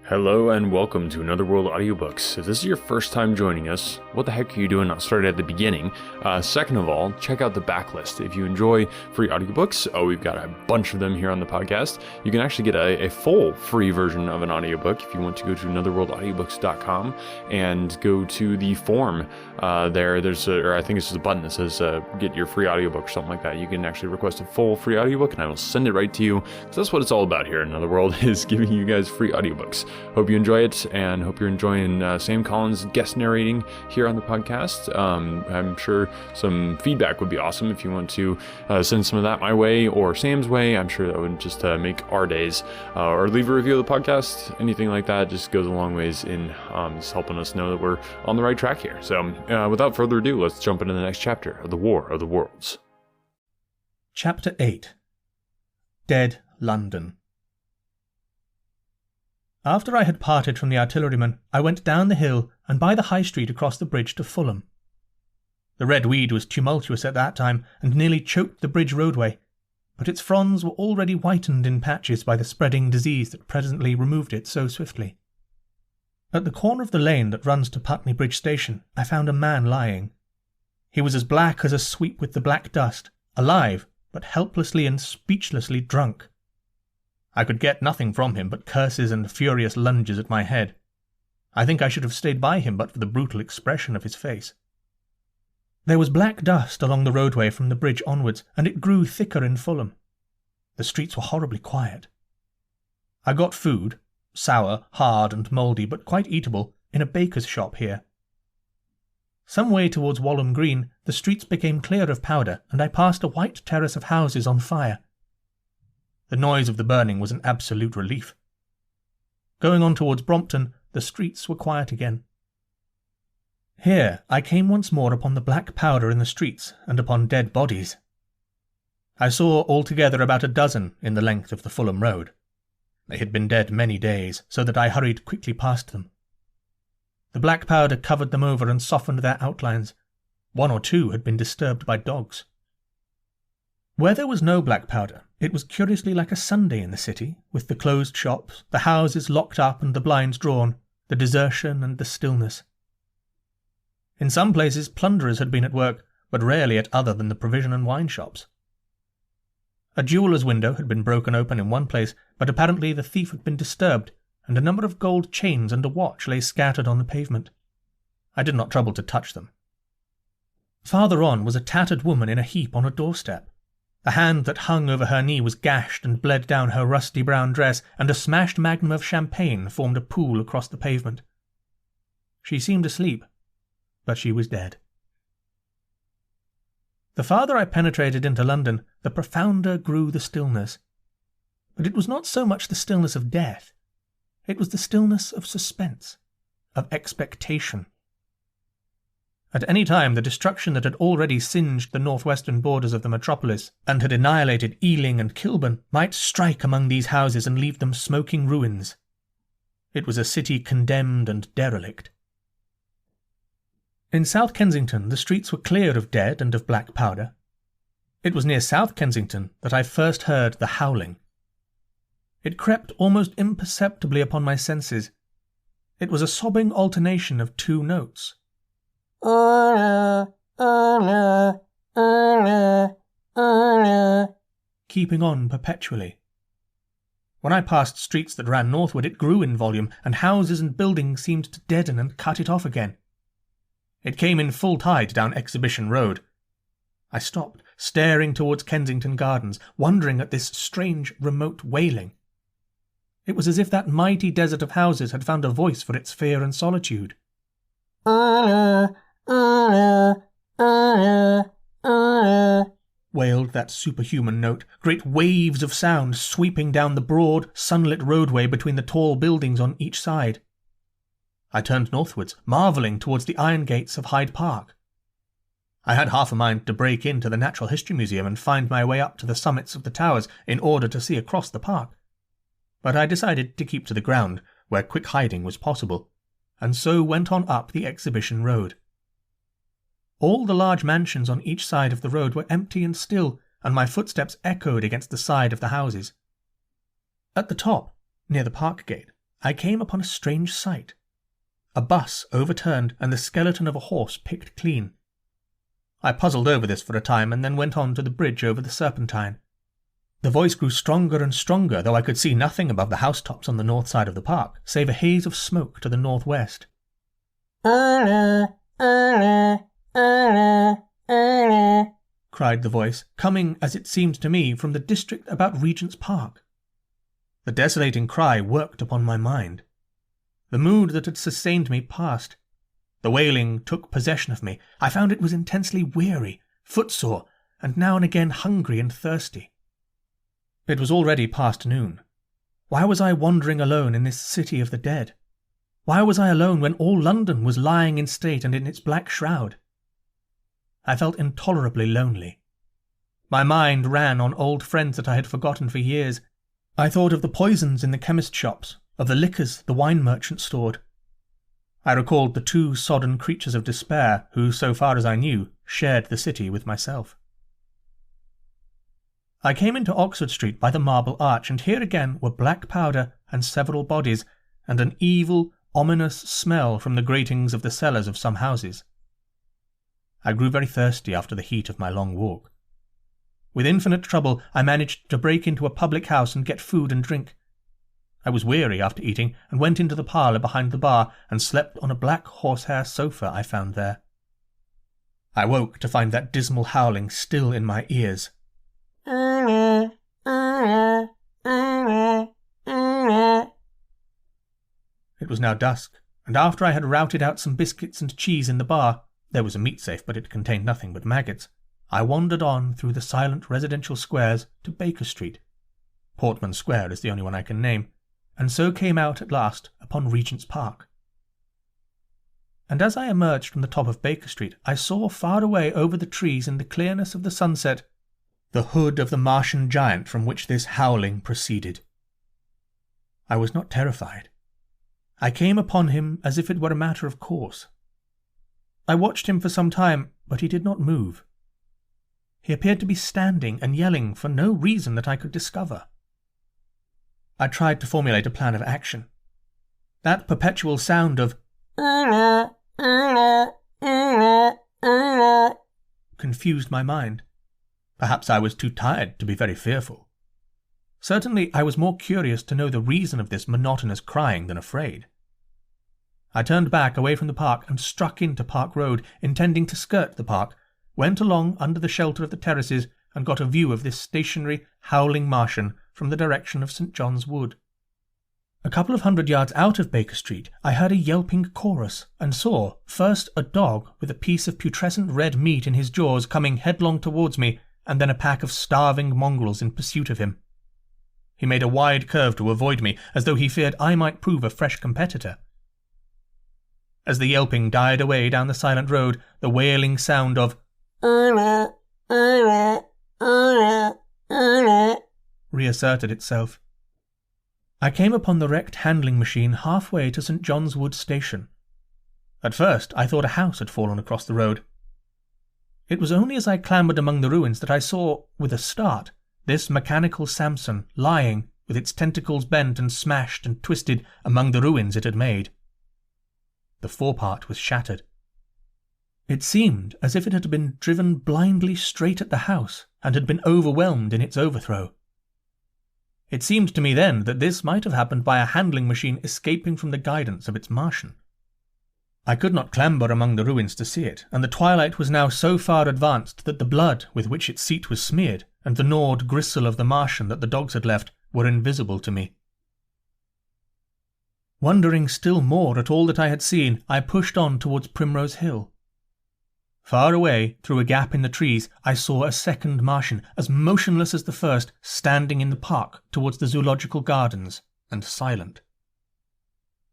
Hello and welcome to Another World Audiobooks. If this is your first time joining us, what the heck are you doing not started at the beginning? Second of all, check out the backlist. If you enjoy free audiobooks, we've got a bunch of them here on the podcast. You can actually get a full free version of an audiobook if you want to go to anotherworldaudiobooks.com and go to the form there's I think it's just a button that says get your free audiobook or something like that. You can actually request a full free audiobook and I will send it right to you. So that's what it's all about here in Another World, is giving you guys free audiobooks. Hope you enjoy it, and hope you're enjoying Sam Collins guest narrating here on the podcast. I'm sure some feedback would be awesome if you want to send some of that my way or Sam's way. I'm sure that would just make our days. Or leave a review of the podcast. Anything like that just goes a long ways in just helping us know that we're on the right track here. So without further ado, let's jump into the next chapter of The War of the Worlds. Chapter 8. Dead London. After I had parted from the artilleryman, I went down the hill and by the high street across the bridge to Fulham. The red weed was tumultuous at that time and nearly choked the bridge roadway, but its fronds were already whitened in patches by the spreading disease that presently removed it so swiftly. At the corner of the lane that runs to Putney Bridge Station, I found a man lying. He was as black as a sweep with the black dust, alive, but helplessly and speechlessly drunk. I could get nothing from him but curses and furious lunges at my head. I think I should have stayed by him but for the brutal expression of his face. There was black dust along the roadway from the bridge onwards, and it grew thicker in Fulham. The streets were horribly quiet. I got food, sour, hard and mouldy, but quite eatable, in a baker's shop here. Some way towards Walham Green, the streets became clear of powder, and I passed a white terrace of houses on fire. The noise of the burning was an absolute relief. Going on towards Brompton, the streets were quiet again. Here I came once more upon the black powder in the streets and upon dead bodies. I saw altogether about a dozen in the length of the Fulham Road. They had been dead many days, so that I hurried quickly past them. The black powder covered them over and softened their outlines. One or two had been disturbed by dogs. Where there was no black powder, it was curiously like a Sunday in the city, with the closed shops, the houses locked up and the blinds drawn, the desertion and the stillness. In some places plunderers had been at work, but rarely at other than the provision and wine shops. A jeweller's window had been broken open in one place, but apparently the thief had been disturbed, and a number of gold chains and a watch lay scattered on the pavement. I did not trouble to touch them. Farther on was a tattered woman in a heap on a doorstep. The hand that hung over her knee was gashed and bled down her rusty brown dress, and a smashed magnum of champagne formed a pool across the pavement. She seemed asleep, but she was dead. The farther I penetrated into London, the profounder grew the stillness. But it was not so much the stillness of death. It was the stillness of suspense, of expectation. At any time, the destruction that had already singed the northwestern borders of the metropolis and had annihilated Ealing and Kilburn might strike among these houses and leave them smoking ruins. It was a city condemned and derelict. In South Kensington, the streets were clear of dead and of black powder. It was near South Kensington that I first heard the howling. It crept almost imperceptibly upon my senses. It was a sobbing alternation of two notes. Keeping on perpetually. When I passed streets that ran northward, it grew in volume, and houses and buildings seemed to deaden and cut it off again. It came in full tide down Exhibition Road. I stopped, staring towards Kensington Gardens, wondering at this strange, remote wailing. It was as if that mighty desert of houses had found a voice for its fear and solitude. Wailed that superhuman note, great waves of sound sweeping down the broad, sunlit roadway between the tall buildings on each side. I turned northwards, marvelling towards the iron gates of Hyde Park. I had half a mind to break into the Natural History Museum and find my way up to the summits of the towers in order to see across the park. But I decided to keep to the ground, where quick hiding was possible, and so went on up the Exhibition Road. All the large mansions on each side of the road were empty and still, and my footsteps echoed against the side of the houses. At the top, near the park gate, I came upon a strange sight. A bus overturned and the skeleton of a horse picked clean. I puzzled over this for a time and then went on to the bridge over the Serpentine. The voice grew stronger and stronger, though I could see nothing above the housetops on the north side of the park, save a haze of smoke to the northwest. Cried the voice, coming, as it seemed to me, from the district about Regent's Park. The desolating cry worked upon my mind. The mood that had sustained me passed. The wailing took possession of me. I found it was intensely weary, footsore, and now and again hungry and thirsty. It was already past noon. Why was I wandering alone in this city of the dead? Why was I alone when all London was lying in state and in its black shroud? I felt intolerably lonely. My mind ran on old friends that I had forgotten for years. I thought of the poisons in the chemist shops, of the liquors the wine merchant stored. I recalled the two sodden creatures of despair who, so far as I knew, shared the city with myself. I came into Oxford Street by the Marble Arch, and here again were black powder and several bodies, and an evil, ominous smell from the gratings of the cellars of some houses. I grew very thirsty after the heat of my long walk. With infinite trouble I managed to break into a public house and get food and drink. I was weary after eating, and went into the parlour behind the bar and slept on a black horsehair sofa I found there. I woke to find that dismal howling still in my ears. It was now dusk, and after I had routed out some biscuits and cheese in the bar — there was a meat safe, but it contained nothing but maggots — I wandered on through the silent residential squares to Baker Street. Portman Square is the only one I can name, and so came out at last upon Regent's Park. And as I emerged from the top of Baker Street, I saw far away over the trees in the clearness of the sunset the hood of the Martian giant from which this howling proceeded. I was not terrified. I came upon him as if it were a matter of course. I watched him for some time, but he did not move. He appeared to be standing and yelling for no reason that I could discover. I tried to formulate a plan of action. That perpetual sound of confused my mind. Perhaps I was too tired to be very fearful. Certainly I was more curious to know the reason of this monotonous crying than afraid. I turned back away from the park and struck into Park Road, intending to skirt the park, went along under the shelter of the terraces and got a view of this stationary, howling Martian from the direction of St. John's Wood. A couple of 100 yards out of Baker Street, I heard a yelping chorus and saw, first a dog with a piece of putrescent red meat in his jaws coming headlong towards me, and then a pack of starving mongrels in pursuit of him. He made a wide curve to avoid me, as though he feared I might prove a fresh competitor. As the yelping died away down the silent road, the wailing sound of reasserted itself. I came upon the wrecked handling machine halfway to St. John's Wood station. At first I thought a house had fallen across the road. It was only as I clambered among the ruins that I saw, with a start, this mechanical Samson lying, with its tentacles bent and smashed and twisted among the ruins it had made. The forepart was shattered. It seemed as if it had been driven blindly straight at the house and had been overwhelmed in its overthrow. It seemed to me then that this might have happened by a handling machine escaping from the guidance of its Martian. I could not clamber among the ruins to see it, and the twilight was now so far advanced that the blood with which its seat was smeared and the gnawed gristle of the Martian that the dogs had left were invisible to me. Wondering still more at all that I had seen, I pushed on towards Primrose Hill. Far away, through a gap in the trees, I saw a second Martian, as motionless as the first, standing in the park towards the zoological gardens, and silent.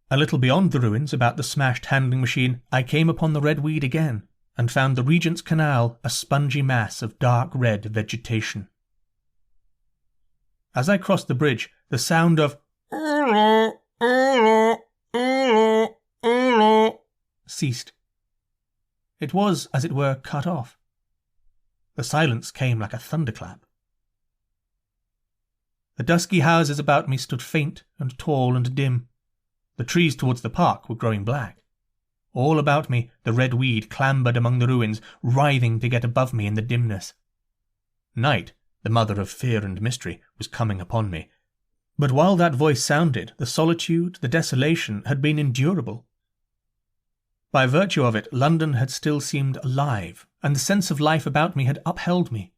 A little beyond the ruins, about the smashed handling machine, I came upon the red weed again, and found the Regent's Canal a spongy mass of dark red vegetation. As I crossed the bridge, the sound of ceased. It was, as it were, cut off. The silence came like a thunderclap. The dusky houses about me stood faint and tall and dim. The trees towards the park were growing black. All about me, the red weed clambered among the ruins, writhing to get above me in the dimness. Night, the mother of fear and mystery, was coming upon me. But while that voice sounded, the solitude, the desolation, had been endurable. By virtue of it, London had still seemed alive, and the sense of life about me had upheld me.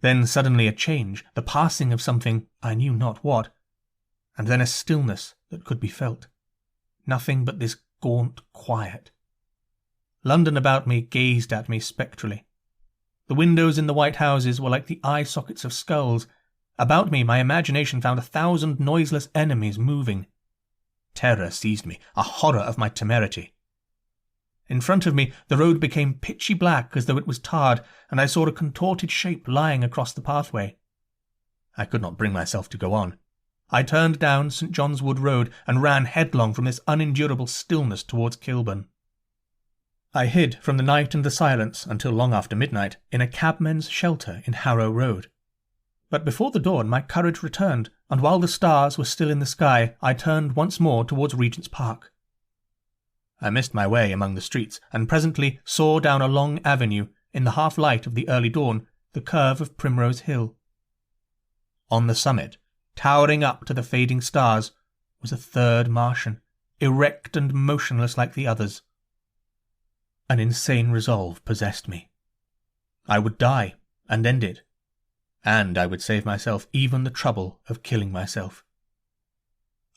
Then suddenly a change, the passing of something, I knew not what, and then a stillness that could be felt. Nothing but this gaunt quiet. London about me gazed at me spectrally. The windows in the white houses were like the eye sockets of skulls. About me my imagination found 1,000 noiseless enemies moving. Terror seized me, a horror of my temerity. In front of me the road became pitchy black as though it was tarred, and I saw a contorted shape lying across the pathway. I could not bring myself to go on. I turned down St. John's Wood Road and ran headlong from this unendurable stillness towards Kilburn. I hid from the night and the silence until long after midnight in a cabman's shelter in Harrow Road. But before the dawn my courage returned, and while the stars were still in the sky, I turned once more towards Regent's Park. I missed my way among the streets, and presently saw down a long avenue, in the half-light of the early dawn, the curve of Primrose Hill. On the summit, towering up to the fading stars, was a third Martian, erect and motionless like the others. An insane resolve possessed me. I would die, and end it, and I would save myself even the trouble of killing myself.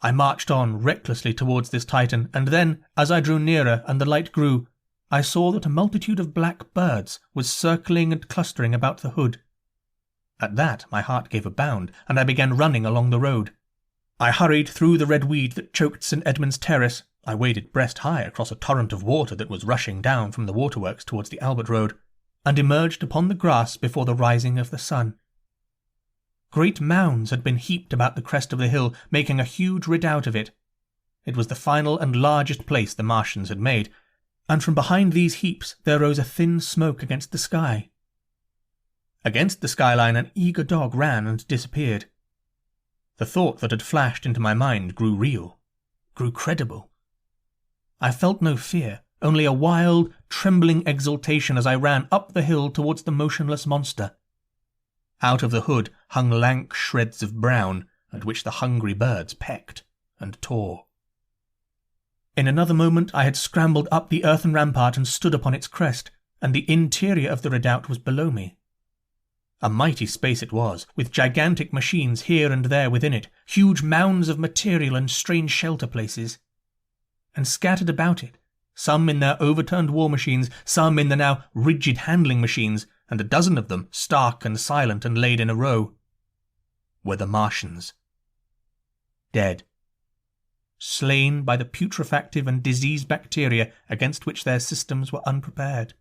I marched on recklessly towards this Titan, and then, as I drew nearer and the light grew, I saw that a multitude of black birds was circling and clustering about the hood. At that my heart gave a bound, and I began running along the road. I hurried through the red weed that choked St. Edmund's Terrace. I waded breast high across a torrent of water that was rushing down from the waterworks towards the Albert Road, and emerged upon the grass before the rising of the sun. Great mounds had been heaped about the crest of the hill, making a huge redoubt of it. It was the final and largest place the Martians had made, and from behind these heaps there rose a thin smoke against the sky. Against the skyline an eager dog ran and disappeared. The thought that had flashed into my mind grew real, grew credible. I felt no fear, only a wild, trembling exultation as I ran up the hill towards the motionless monster. Out of the hood hung lank shreds of brown, at which the hungry birds pecked and tore. In another moment I had scrambled up the earthen rampart and stood upon its crest, and the interior of the redoubt was below me. A mighty space it was, with gigantic machines here and there within it, huge mounds of material and strange shelter places. And scattered about it, some in their overturned war machines, some in the now rigid handling machines, and a dozen of them, stark and silent and laid in a row, were the Martians. Dead. Slain by the putrefactive and diseased bacteria against which their systems were unprepared.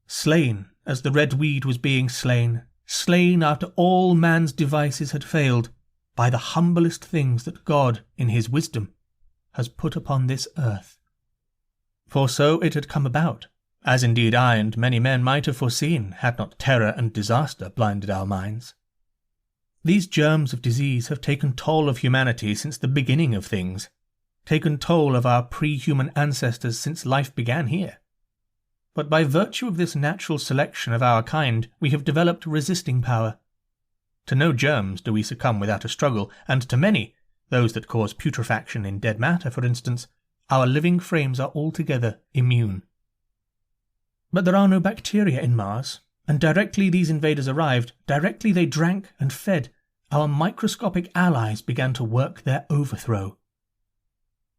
Slain as the red weed was being slain, slain after all man's devices had failed, by the humblest things that God, in his wisdom, has put upon this earth. For so it had come about, as indeed I and many men might have foreseen had not terror and disaster blinded our minds. These germs of disease have taken toll of humanity since the beginning of things, taken toll of our pre-human ancestors since life began here. But by virtue of this natural selection of our kind, we have developed resisting power. To no germs do we succumb without a struggle, and to many, those that cause putrefaction in dead matter, for instance, our living frames are altogether immune. But there are no bacteria in Mars, and directly these invaders arrived, directly they drank and fed, our microscopic allies began to work their overthrow.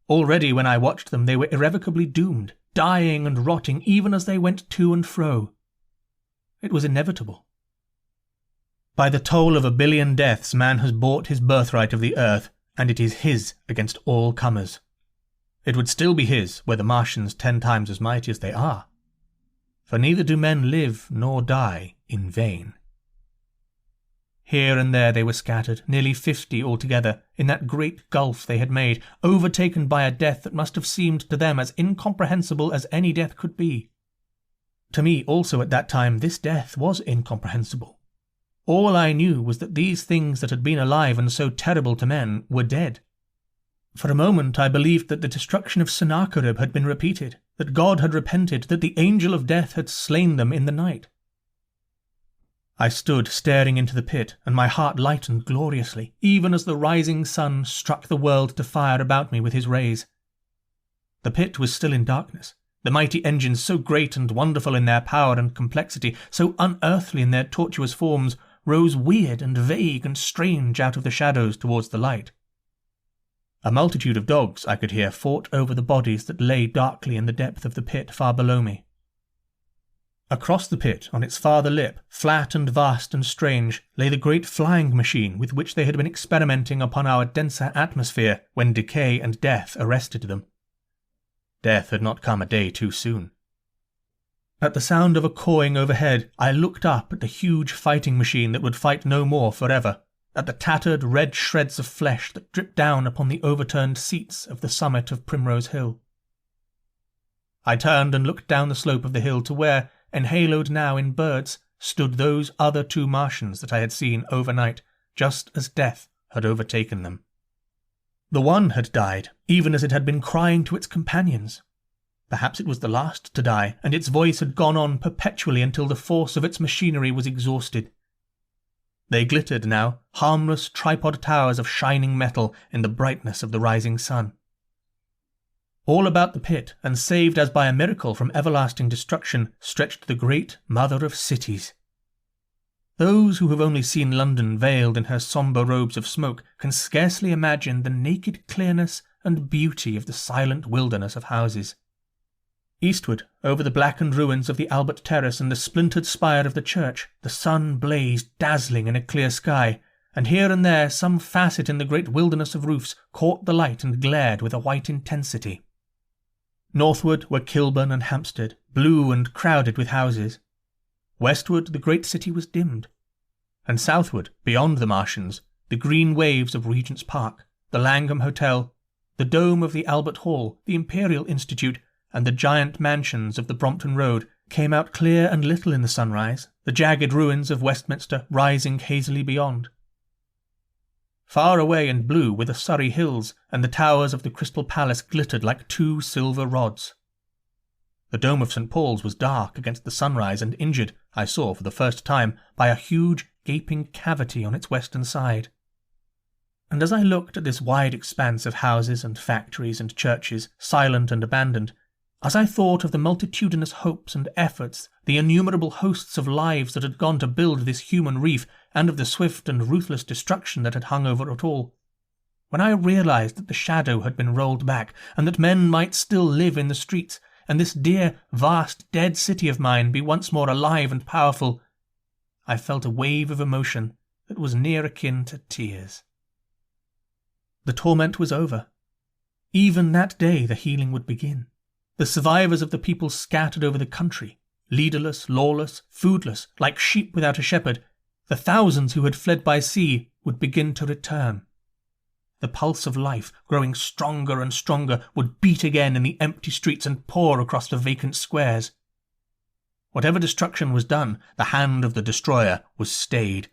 Already when I watched them they were irrevocably doomed, dying and rotting even as they went to and fro. It was inevitable. By the toll of 1 billion deaths man has bought his birthright of the earth, and it is his against all comers. It would still be his were the Martians 10 times as mighty as they are. For neither do men live nor die in vain. Here and there they were scattered, nearly 50 altogether, in that great gulf they had made, overtaken by a death that must have seemed to them as incomprehensible as any death could be. To me also at that time this death was incomprehensible. All I knew was that these things that had been alive and so terrible to men were dead. For a moment I believed that the destruction of Sennacherib had been repeated, that God had repented, that the angel of death had slain them in the night. I stood staring into the pit, and my heart lightened gloriously, even as the rising sun struck the world to fire about me with his rays. The pit was still in darkness. The mighty engines, so great and wonderful in their power and complexity, so unearthly in their tortuous forms, rose weird and vague and strange out of the shadows towards the light. A multitude of dogs, I could hear, fought over the bodies that lay darkly in the depth of the pit far below me. Across the pit, on its farther lip, flat and vast and strange, lay the great flying machine with which they had been experimenting upon our denser atmosphere when decay and death arrested them. Death had not come a day too soon. At the sound of a cawing overhead, I looked up at the huge fighting machine that would fight no more forever, at the tattered red shreds of flesh that dripped down upon the overturned seats of the summit of Primrose Hill. I turned and looked down the slope of the hill to where, enhaloed now in birds, stood those other two Martians that I had seen overnight, just as death had overtaken them. The one had died, even as it had been crying to its companions. Perhaps it was the last to die, and its voice had gone on perpetually until the force of its machinery was exhausted. They glittered now, harmless tripod towers of shining metal in the brightness of the rising sun. All about the pit, and saved as by a miracle from everlasting destruction, stretched the great mother of cities. Those who have only seen London veiled in her sombre robes of smoke can scarcely imagine the naked clearness and beauty of the silent wilderness of houses. Eastward, over the blackened ruins of the Albert Terrace and the splintered spire of the church, the sun blazed dazzling in a clear sky, and here and there some facet in the great wilderness of roofs caught the light and glared with a white intensity. Northward were Kilburn and Hampstead, blue and crowded with houses. Westward the great city was dimmed, and southward, beyond the Martians, the green waves of Regent's Park, the Langham Hotel, the dome of the Albert Hall, the Imperial Institute, and the giant mansions of the Brompton Road came out clear and little in the sunrise, the jagged ruins of Westminster rising hazily beyond. Far away and blue were the Surrey hills, and the towers of the Crystal Palace glittered like two silver rods. The dome of St. Paul's was dark against the sunrise and injured, I saw for the first time, by a huge gaping cavity on its western side. And as I looked at this wide expanse of houses and factories and churches, silent and abandoned, as I thought of the multitudinous hopes and efforts, the innumerable hosts of lives that had gone to build this human reef, and of the swift and ruthless destruction that had hung over it all, when I realized that the shadow had been rolled back, and that men might still live in the streets, and this dear, vast, dead city of mine be once more alive and powerful, I felt a wave of emotion that was near akin to tears. The torment was over. Even that day the healing would begin. The survivors of the people scattered over the country, leaderless, lawless, foodless, like sheep without a shepherd, the thousands who had fled by sea would begin to return. The pulse of life, growing stronger and stronger, would beat again in the empty streets and pour across the vacant squares. Whatever destruction was done, the hand of the destroyer was stayed.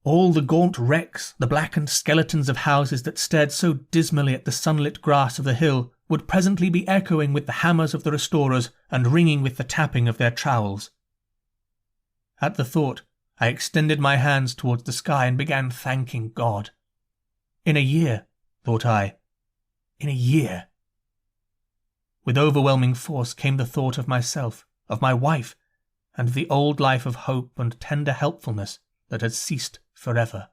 All the gaunt wrecks, the blackened skeletons of houses that stared so dismally at the sunlit grass of the hill, would presently be echoing with the hammers of the restorers and ringing with the tapping of their trowels. At the thought, I extended my hands towards the sky and began thanking God. In a year, thought I, in a year. With overwhelming force came the thought of myself, of my wife, and the old life of hope and tender helpfulness that had ceased forever.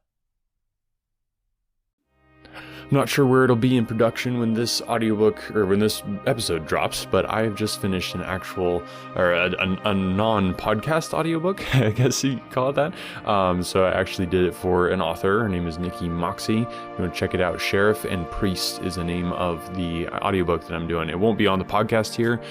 I'm not sure where it'll be in production when this audiobook or when this episode drops, but I have just finished an actual or a non-podcast audiobook, I guess you call it that. So I actually did it for an author. Her name is Nikki Moxie. You want to check it out. Sheriff and Priest is the name of the audiobook that I'm doing. It won't be on the podcast here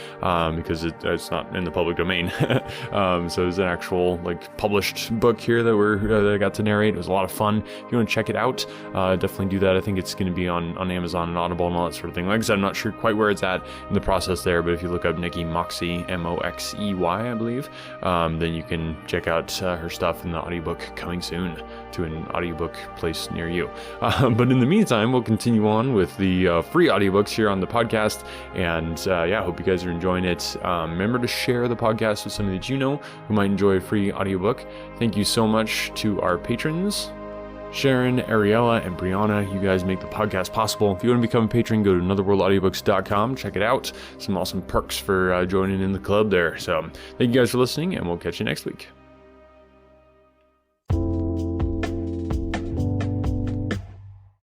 because it's not in the public domain. So it's an actual published book here that I got to narrate. It was a lot of fun. If you want to check it out, definitely do that. I think it's going to to be on Amazon and Audible and all that sort of thing. Like I said, I'm not sure quite where it's at in the process there, but if you look up Nikki Moxey, Moxey, I believe, then you can check out her stuff in the audiobook coming soon to an audiobook place near you. But in the meantime, we'll continue on with the free audiobooks here on the podcast. And I hope you guys are enjoying it. Remember to share the podcast with somebody that you know who might enjoy a free audiobook. Thank you so much to our patrons, Sharon, Ariella, and Brianna. You guys make the podcast possible. If you want to become a patron, go to anotherworldaudiobooks.com. Check it out. Some awesome perks for joining in the club there. So thank you guys for listening, and we'll catch you next week.